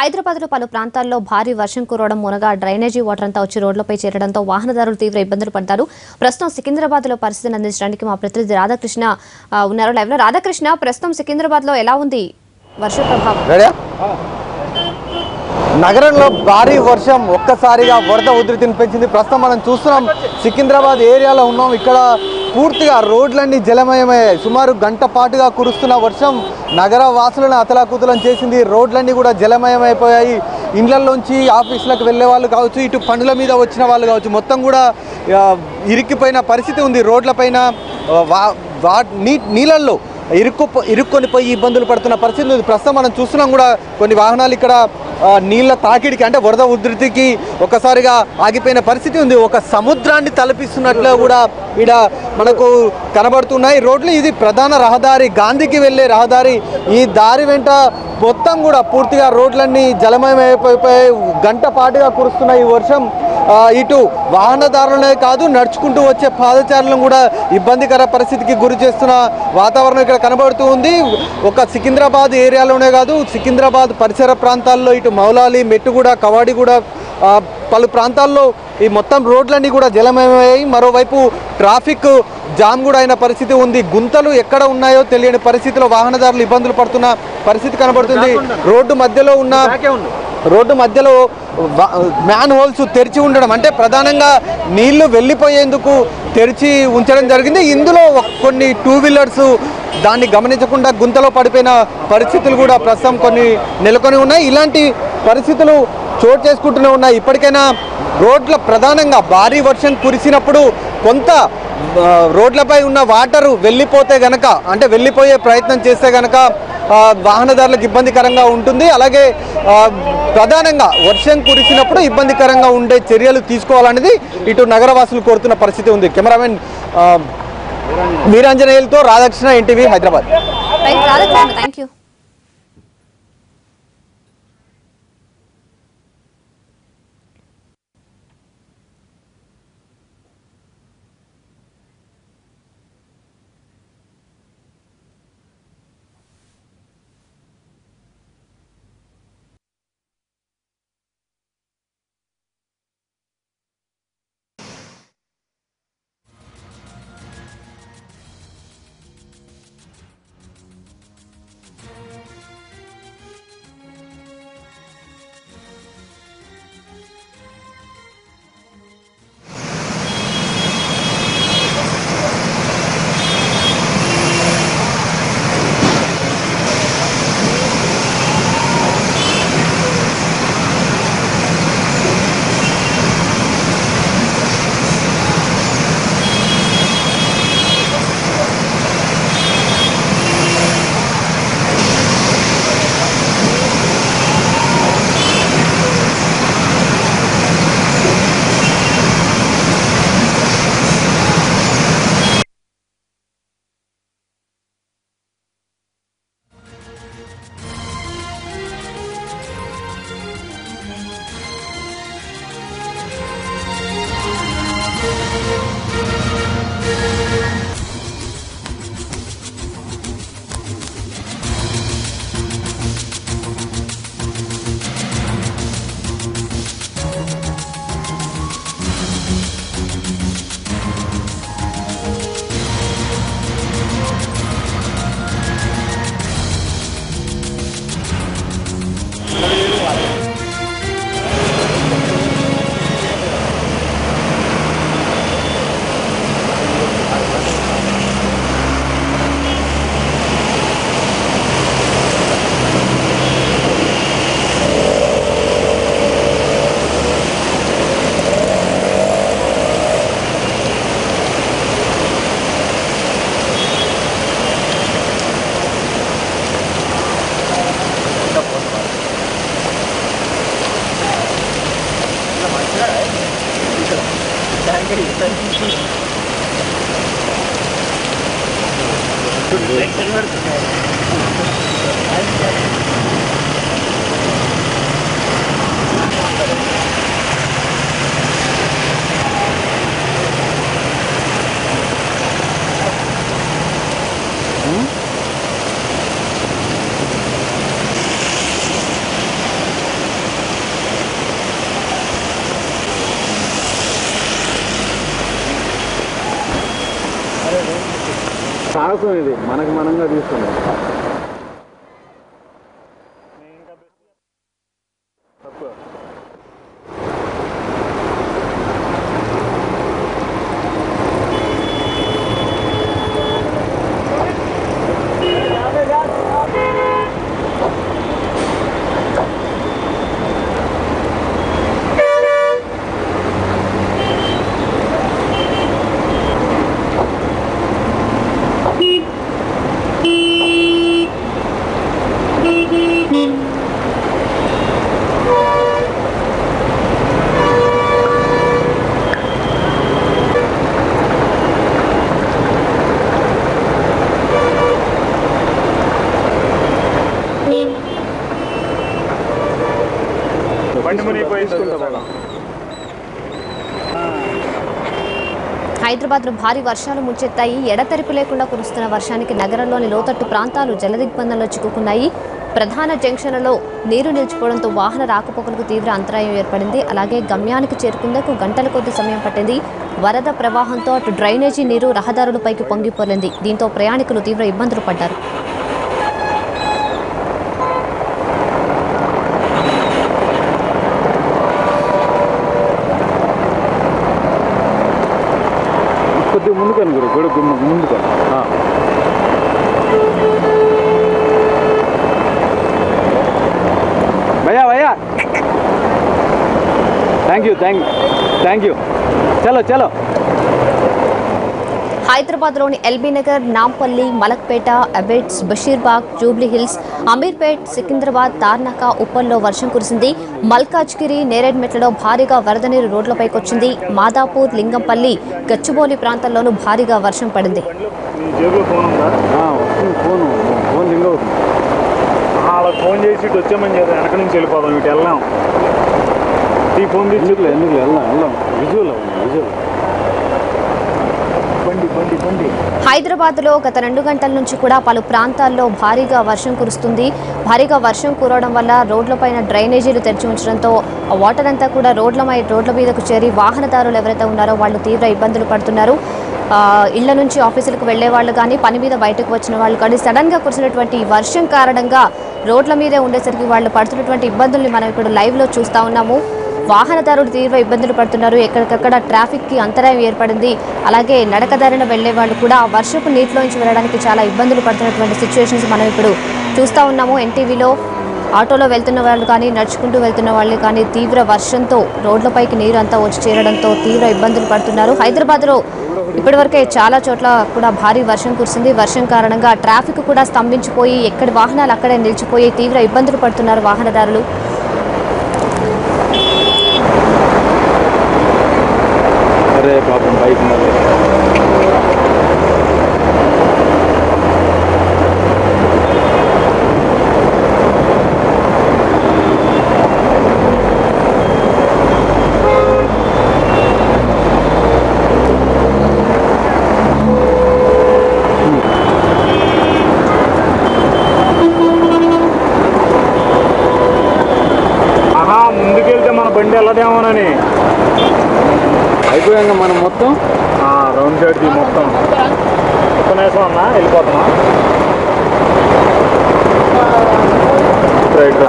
హైదరాబాద్లో పలు ప్రాంతాల్లో భారీ వర్షం కురవడం మూలంగా డ్రైనేజీ వాటర్ అంతా వచ్చి రోడ్లపై చేరడంతో వాహనదారులు తీవ్ర ఇబ్బందులు పడ్డారు. ప్రస్తుతం సికింద్రాబాద్లో పరిస్థితిని అందించడానికి మా ప్రతినిధి రాధాకృష్ణ ఉన్నారు. లైవ్లో రాధాకృష్ణ, ప్రస్తుతం సికింద్రాబాద్లో ఎలా ఉంది వర్ష ప్రభావం? నగరంలో భారీ వర్షం ఒక్కసారిగా వరద ఉధృతిని పెంచింది. ప్రస్తుతం మనం చూస్తున్నాం సికింద్రాబాద్ ఏరియాలో ఉన్నాం. ఇక్కడ పూర్తిగా రోడ్లన్నీ జలమయమయ్యాయి. సుమారు గంట పాటుగా కురుస్తున్న వర్షం నగర వాసులను అతలాకుతలం చేసింది. రోడ్లన్నీ కూడా జలమయమైపోయాయి. ఇండ్లలోంచి ఆఫీసులకు వెళ్ళే వాళ్ళు కావచ్చు, ఇటు పనుల మీద వచ్చిన వాళ్ళు కావచ్చు, మొత్తం కూడా ఇరిక్కిపోయిన పరిస్థితి ఉంది. రోడ్లపైన నీళ్ళల్లో ఇరుక్కొని పోయి ఇబ్బందులు పడుతున్న పరిస్థితి ఉంది. ప్రస్తుతం మనం చూస్తున్నాం కూడా కొన్ని వాహనాలు ఇక్కడ నీళ్ళ తాకిడికి అంటే వరద ఉధృతికి ఒకసారిగా ఆగిపోయిన పరిస్థితి ఉంది. ఒక సముద్రాన్ని తలపిస్తున్నట్లు కూడా ఇక్కడ మనకు కనబడుతున్నాయి రోడ్లు. ఇది ప్రధాన రహదారి, గాంధీకి వెళ్ళే రహదారి. ఈ దారి వెంట మొత్తం కూడా పూర్తిగా రోడ్లన్నీ జలమయమైపోయి గంట పాటుగా కురుస్తున్న ఈ వర్షం ఇటు వాహనదారులనే కాదు, నడుచుకుంటూ వచ్చే పాదచారులను కూడా ఇబ్బందికర పరిస్థితికి గురి చేస్తున్న వాతావరణం ఇక్కడ కనబడుతూ ఉంది. ఒక సికింద్రాబాద్ ఏరియాలోనే కాదు, సికింద్రాబాద్ పరిసర ప్రాంతాల్లో ఇటు మౌలాలి, మెట్టుగూడ, కవాడిగూడ పలు ప్రాంతాల్లో ఈ మొత్తం రోడ్లన్నీ కూడా జలమయమయ్యాయి. మరోవైపు ట్రాఫిక్ జామ్ కూడా అయిన పరిస్థితి ఉంది. గుంతలు ఎక్కడ ఉన్నాయో తెలియని పరిస్థితిలో వాహనదారులు ఇబ్బందులు పడుతున్న పరిస్థితి కనబడుతుంది. రోడ్డు మధ్యలో మ్యాన్ హోల్స్ తెరిచి ఉండడం, అంటే ప్రధానంగా నీళ్లు వెళ్ళిపోయేందుకు తెరిచి ఉంచడం జరిగింది. ఇందులో కొన్ని టూ వీలర్స్ దాన్ని గమనించకుండా గుంతలో పడిపోయిన పరిస్థితులు కూడా ప్రస్తుతం కొన్ని నెలకొని ఉన్నాయి. ఇలాంటి పరిస్థితులు చోటు చేసుకుంటూనే ఉన్నాయి. ఇప్పటికైనా రోడ్ల ప్రధానంగా భారీ వర్షం కురిసినప్పుడు కొంత రోడ్లపై ఉన్న వాటరు వెళ్ళిపోతే గనక, అంటే వెళ్ళిపోయే ప్రయత్నం చేస్తే గనక వాహనదారులకు ఇబ్బందికరంగా ఉంటుంది. అలాగే ప్రధానంగా వర్షం కురిసినప్పుడు ఇబ్బందికరంగా ఉండే చర్యలు తీసుకోవాలనేది ఇటు నగరవాసులు కోరుతున్న పరిస్థితి ఉంది. కెమెరామెన్ వీరాంజనేయులతో రాధాకృష్ణ, ఎన్టీవీ, హైదరాబాద్. Thank you. సాహసం ఇది మనకు మనంగా తీసుకున్నాం. హైదరాబాద్లో భారీ వర్షాలు ముంచెత్తాయి. ఎడతెరిపి లేకుండా కురుస్తున్న వర్షానికి నగరంలోని లోతట్టు ప్రాంతాలు జలదిగ్బంధంలో చిక్కుకున్నాయి. ప్రధాన జంక్షన్లలో నీరు నిలిచిపోవడంతో వాహన రాకపోకలకు తీవ్ర అంతరాయం ఏర్పడింది. అలాగే గమ్యానికి చేరుకుందేకు గంటల కొద్ది సమయం పట్టింది. వరద ప్రవాహంతో అటు డ్రైనేజీ నీరు రహదారులపైకి పొంగిపోలింది. దీంతో ప్రయాణికులు తీవ్ర ఇబ్బందులు పడ్డారు. కొద్దిగా ముందుకు అనుకోరు గొడుగు ముందుకు. భయ్యా భయ్యా థ్యాంక్ యూ చలో చలో. హైదరాబాద్లోని ఎల్బీ నగర్, నాంపల్లి, మలక్పేట, అబేట్స్, బషీర్బాగ్, జూబ్లీ హిల్స్, అమీర్పేట్, సికింద్రాబాద్, తార్నాక, ఉప్పల్లో వర్షం కురిసింది. మల్కాజ్గిరి, నేరేడ్మెట్లలో భారీగా వరద నీరు రోడ్లపైకి వచ్చింది. మాదాపూర్, లింగంపల్లి, గచ్చిబౌలి ప్రాంతాల్లోనూ భారీగా వర్షం పడింది. ఫోన్ చేసి ఇటు వచ్చామని చెప్పి వెనక నుంచి వెళ్ళిపోదాం, ఇటు వెళ్దాం. ఈ ఫోన్ తీసి ఎందుకు వెళ్దాం విజువల్ హైదరాబాద్లో గత 2 గంటల నుంచి కూడా పలు ప్రాంతాల్లో భారీగా వర్షం కురుస్తుంది. భారీగా వర్షం కురవడం వల్ల రోడ్లపైన డ్రైనేజీలు తెరిచి ఉంచడంతో ఆ వాటర్ అంతా కూడా రోడ్ల మీదకు చేరి వాహనదారులు ఎవరైతే ఉన్నారో వాళ్ళు తీవ్ర ఇబ్బందులు పడుతున్నారు. ఇళ్ల నుంచి ఆఫీసులకు వెళ్లే వాళ్ళు కానీ, పని మీద బయటకు వచ్చిన వాళ్ళు కానీ సడన్గా కురిసినటువంటి వర్షం కారణంగా రోడ్ల మీదే ఉండేసరికి వాళ్ళు పడుతున్నటువంటి ఇబ్బందుల్ని మనం ఇప్పుడు లైవ్లో చూస్తూ ఉన్నాము. వాహనదారులు తీవ్ర ఇబ్బందులు పడుతున్నారు. ఎక్కడికక్కడ ట్రాఫిక్కి అంతరాయం ఏర్పడింది. అలాగే నడకదారిన వెళ్లే వాళ్ళు కూడా వర్షపు నీటిలోంచి వెళ్ళడానికి చాలా ఇబ్బందులు పడుతున్నటువంటి సిచ్యువేషన్స్ మనం ఇప్పుడు చూస్తూ ఉన్నాము. ఎన్టీవీలో ఆటోలో వెళ్తున్న వాళ్ళు కానీ, నడుచుకుంటూ వెళ్తున్న వాళ్ళు కానీ తీవ్ర వర్షంతో రోడ్లపైకి నీరు అంతా వచ్చి చేరడంతో తీవ్ర ఇబ్బందులు పడుతున్నారు. హైదరాబాద్లో ఇప్పటివరకే చాలా చోట్ల కూడా భారీ వర్షం కురిసింది. వర్షం కారణంగా ట్రాఫిక్ కూడా స్తంభించిపోయి ఎక్కడి వాహనాలు అక్కడే నిలిచిపోయి తీవ్ర ఇబ్బందులు పడుతున్నారు వాహనదారులు. అరే పాపం బైక్ ముందుకెళ్తే మన బండి వెళ్ళదేమోనని అయిపోయాక మనం మొత్తం రౌండ్ సైడ్కి మొత్తం వేసాం అన్నా వెళ్ళిపోతున్నా రైట్.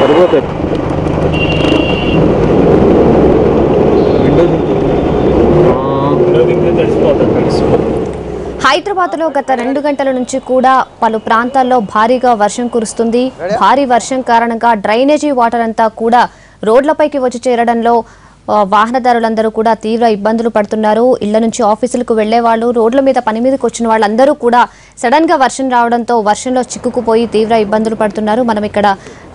సరిపోతాయి. హైదరాబాద్లో గత 2 గంటల నుంచి కూడా పలు ప్రాంతాల్లో భారీగా వర్షం కురుస్తుంది. భారీ వర్షం కారణంగా డ్రైనేజీ వాటర్ అంతా కూడా రోడ్లపైకి వచ్చి చేరడంలో వాహనదారులందరూ కూడా తీవ్ర ఇబ్బందులు పడుతున్నారు. ఇళ్ల నుంచి ఆఫీసులకు వెళ్లే వాళ్ళు, రోడ్ల మీద పని మీదకి వచ్చిన వాళ్ళందరూ కూడా సడన్ గా వర్షం రావడంతో వర్షంలో చిక్కుకుపోయి తీవ్ర ఇబ్బందులు పడుతున్నారు. మనం ఇక్కడ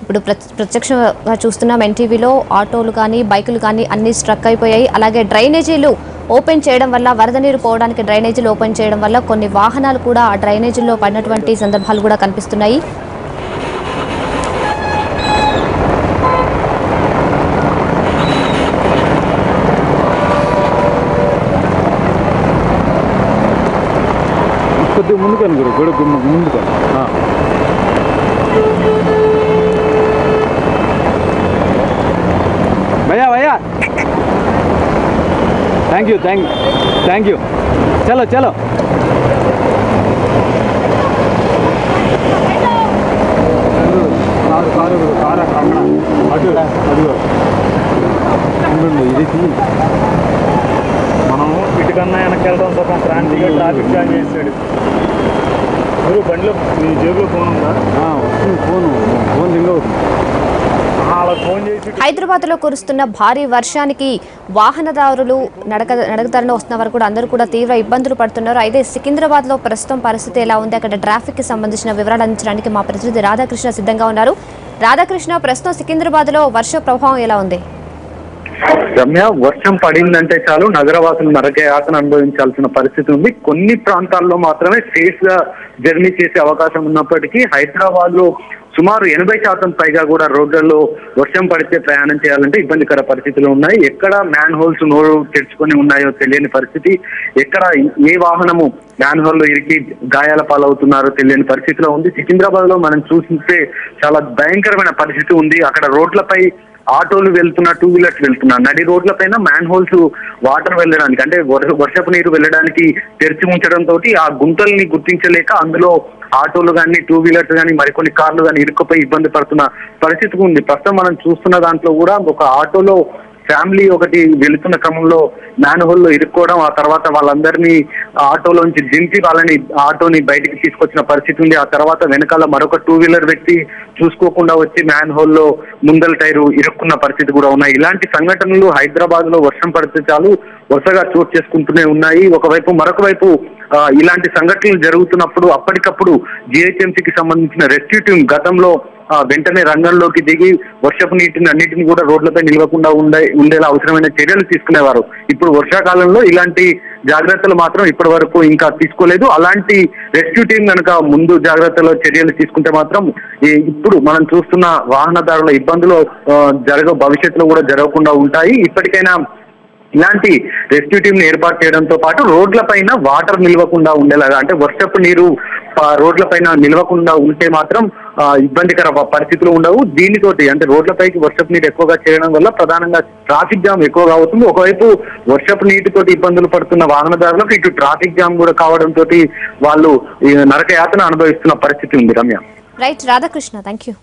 ఇప్పుడు ప్రత్యక్షంగా చూస్తున్నాం. ఎన్టీవీలో ఆటోలు కానీ, బైకులు కానీ అన్ని స్ట్రక్ అయిపోయాయి. అలాగే డ్రైనేజీలు ఓపెన్ చేయడం వల్ల, వరద నీరు పోవడానికి డ్రైనేజీలు ఓపెన్ చేయడం వల్ల కొన్ని వాహనాలు కూడా ఆ డ్రైనేజీల్లో పడినటువంటి సందర్భాలు కూడా కనిపిస్తున్నాయి. కొద్దిగా ముందుకు అనుకోరు గొడుగు ముందుకు. भैया भैया थैंक यू चलो चलो కారు అటు అదిగో ఇది మనం ఇటుకన్నా వెనక్కి వెళ్ళడం కోసం క్రాంతిగా ట్రాఫిక్ జామ్ చేసాడు. మీరు బండిలో మీ జేబులో ఫోన్ ఉందా? ఫోన్ రింగ్ అవుతుంది. హైదరాబాద్ లో కురుస్తున్న భారీ వర్షానికి వాహనదారులు నడకదారిన వస్తున్న వారు కూడా అందరూ కూడా తీవ్ర ఇబ్బందులు పడుతున్నారు. అయితే సికింద్రాబాద్ లో ప్రస్తుతం పరిస్థితి ఎలా ఉంది, అక్కడ ట్రాఫిక్ కి సంబంధించిన వివరాలు అందించడానికి మా ప్రతినిధి రాధాకృష్ణ సిద్ధంగా ఉన్నారు. రాధాకృష్ణ, ప్రస్తుతం సికింద్రాబాద్ లో వర్ష ప్రభావం ఎలా ఉంది? రమ్య, వర్షం పడిందంటే చాలు నగరవాసులు నరకయాతన అనుభవించాల్సిన పరిస్థితి ఉంది. కొన్ని ప్రాంతాల్లో మాత్రమే సేఫ్ గా జర్నీ చేసే అవకాశం ఉన్నప్పటికీ హైదరాబాద్ లో సుమారు 80% పైగా కూడా రోడ్లలో వర్షం పడితే ప్రయాణం చేయాలంటే ఇబ్బందికర పరిస్థితులు ఉన్నాయి. ఎక్కడ మ్యాన్ హోల్స్ నోరు తెరుచుకొని ఉన్నాయో తెలియని పరిస్థితి, ఎక్కడ ఏ వాహనము మ్యాన్ హోల్ లో ఇరికి గాయాల పాలవుతున్నారో తెలియని పరిస్థితిలో ఉంది. సికింద్రాబాద్ లో మనం చూస్తే చాలా భయంకరమైన పరిస్థితి ఉంది. అక్కడ రోడ్లపై ఆటోలు వెళ్తున్నా, టూ వీలర్స్ వెళ్తున్నా, నడి రోడ్ల పైన మ్యాన్ హోల్స్ వాటర్ వెళ్ళడానికి అంటే వర్షపు నీరు వెళ్ళడానికి తెరిచి ఉంచడంతో ఆ గుంతల్ని గుర్తించలేక అందులో ఆటోలు కానీ, టూ వీలర్స్ కానీ, మరికొన్ని కార్లు కానీ ఇరుక్కుపోయి ఇబ్బంది పడుతున్న పరిస్థితి ఉంది. ప్రస్తుతం మనం చూస్తున్న దాంట్లో కూడా ఒక ఆటోలో ఫ్యామిలీ ఒకటి వెళుతున్న క్రమంలో మ్యాన్ హోల్ లో ఇరుక్కోవడం, ఆ తర్వాత వాళ్ళందరినీ ఆటోలోంచి దింపి వాళ్ళని ఆటోని బయటికి తీసుకొచ్చిన పరిస్థితి ఉంది. ఆ తర్వాత వెనకాల మరొక టూ వీలర్ వ్యక్తి చూసుకోకుండా వచ్చి మ్యాన్ హోల్ లో ముందల టైరు ఇరుక్కున్న పరిస్థితి కూడా ఉన్నాయి. ఇలాంటి సంఘటనలు హైదరాబాద్ లో వర్షం పడితే చాలు వరుసగా చోటు చేసుకుంటూనే ఉన్నాయి. ఒకవైపు మరొక వైపు ఇలాంటి సంఘటనలు జరుగుతున్నప్పుడు అప్పటికప్పుడు జిహెచ్ఎంసీకి సంబంధించిన రెస్క్యూ టీం గతంలో వెంటనే రంగంలోకి దిగి వర్షపు నీటిని అన్నిటిని కూడా రోడ్లపై నిలవకుండా ఉండేలా అవసరమైన చర్యలు తీసుకునేవారు. ఇప్పుడు వర్షాకాలంలో ఇలాంటి జాగ్రత్తలు మాత్రం ఇప్పటి వరకు ఇంకా తీసుకోలేదు. అలాంటి రెస్క్యూ టీం కనుక ముందు జాగ్రత్తలో చర్యలు తీసుకుంటే మాత్రం ఇప్పుడు మనం చూస్తున్న వాహనదారుల ఇబ్బందులు భవిష్యత్తులో కూడా జరగకుండా ఉంటాయి. ఇప్పటికైనా ఇలాంటి రెస్క్యూ టీం ని ఏర్పాటు చేయడంతో పాటు రోడ్ల పైన వాటర్ నిల్వకుండా ఉండేలాగా, అంటే వర్షపు నీరు రోడ్ల పైన నిల్వకుండా ఉంటే మాత్రం ఇబ్బందికర పరిస్థితులు ఉండవు. దీనితోటి అంటే రోడ్లపైకి వర్షపు నీరు ఎక్కువగా చేయడం వల్ల ప్రధానంగా ట్రాఫిక్ జామ్ ఎక్కువగా అవుతుంది. ఒకవైపు వర్షపు నీటితోటి ఇబ్బందులు పడుతున్న వాహనదారులకు ఇటు ట్రాఫిక్ జామ్ కూడా కావడంతో వాళ్ళు నరకయాతన అనుభవిస్తున్న పరిస్థితి ఉంది. Ramya. Right Radhakrishna, thank you.